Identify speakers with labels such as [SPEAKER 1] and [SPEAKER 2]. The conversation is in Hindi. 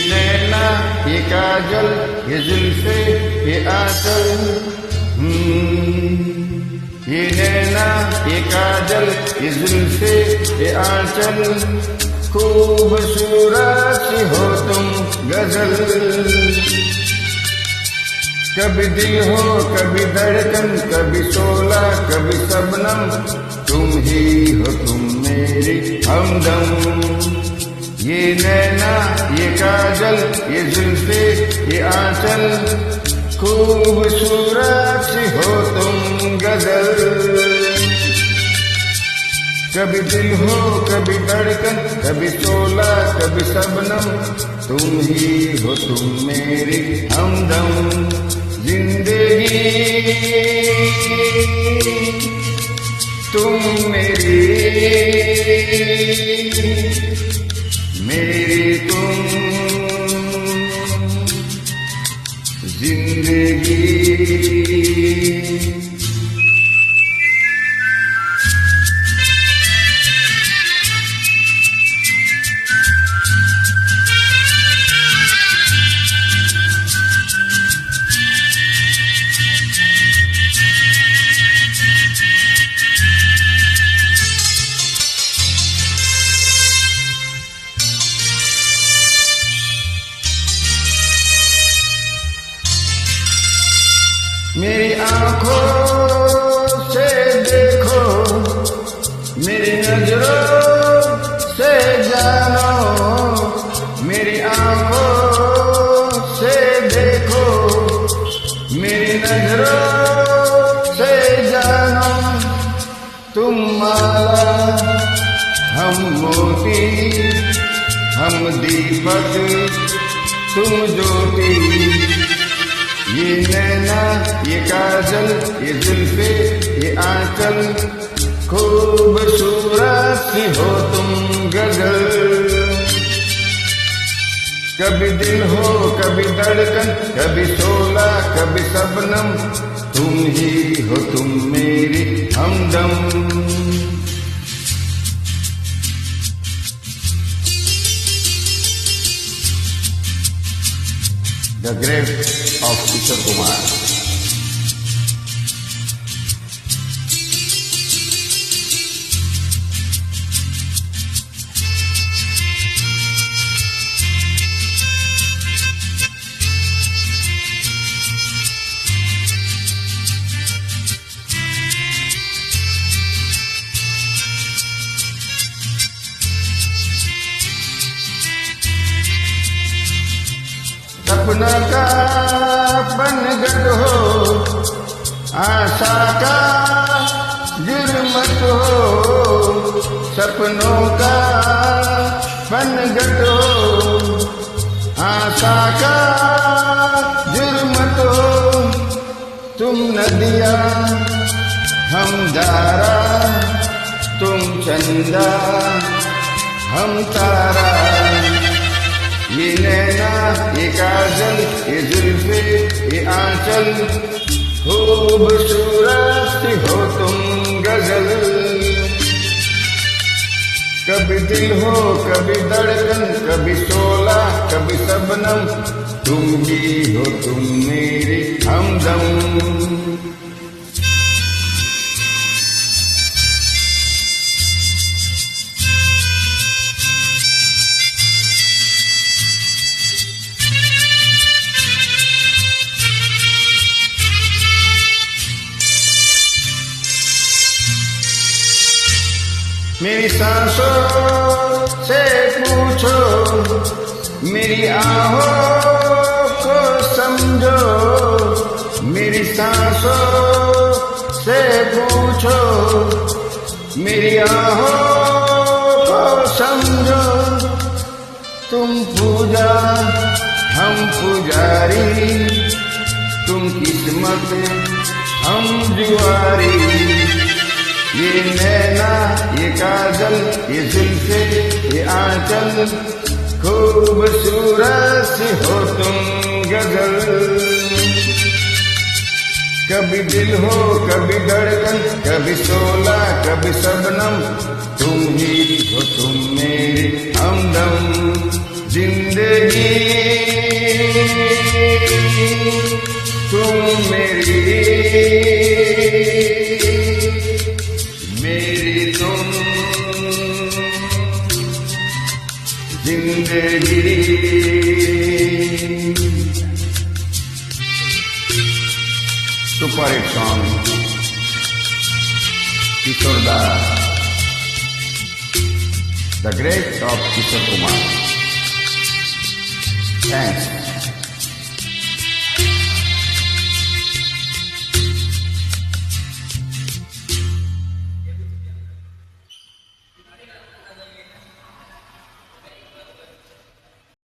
[SPEAKER 1] नैना ये काजल ये जुल्फे ये आंचल, ये नैना ये काजल ये जुल्फे ये आंचल, खूबसूरत सी हो तुम गजल। कभी दिल हो कभी धड़कन, कभी शोला कभी शबनम, तुम ही हो तुम मेरी हमदम। ये नैना ये काजल ये जुल्फे ये आंचल, खूबसूरत सी हो तुम गजल। कभी दिल हो कभी धड़कन, कभी शोला कभी शबनम, तुम ही हो तुम मेरी हमदम। जिंदगी तुम मेरी तुम जिंदगी। मेरी आंखों से देखो, मेरी नजरों से जानो, मेरी आंखों से देखो, मेरी नजरों से जानो। तुम माला हम मोती, हम दीपक तुम ज्योति। ये नैना ये काजल ये जुल्फे ये आंचल, खूबसूरत सी हो तुम गजल। कभी दिल हो कभी धड़कन, कभी शोला कभी शबनम, तुम ही हो तुम मेरी हमदम। The grave of Kishore Kumar. सपना का बनगढ़ हो, आशा का जुर्मत हो, सपनों का बनगढ़ हो, आशा का जुर्मत हो। तुम नदियाँ हम धारा, तुम चंदा हम तारा। ये नैना ये काजल ये जुल्फे ये आंचल, खूबसूरत हो तुम गजल। कभी दिल हो कभी धड़कन, कभी शोला कभी शबनम, तुम ही हो तुम मेरी हमदम। मेरी सांसों से पूछो, मेरी आहों को समझो, मेरी सांसों से पूछो, मेरी आहों को समझो। तुम पूजा हम पुजारी, तुम किस्मत हम जुआरी। ये नैना ये काजल ये जुल्फे ये आंचल, खूबसूरत सी हो तुम गजल। कभी दिल हो कभी धड़कन, कभी शोला कभी शबनम, तुम ही हो तुम मेरी हमदम। जिंदगी तुम मेरी तुम जिंदगी। Super hit song Kishore da, the great of Kishore Kumar. Thanks.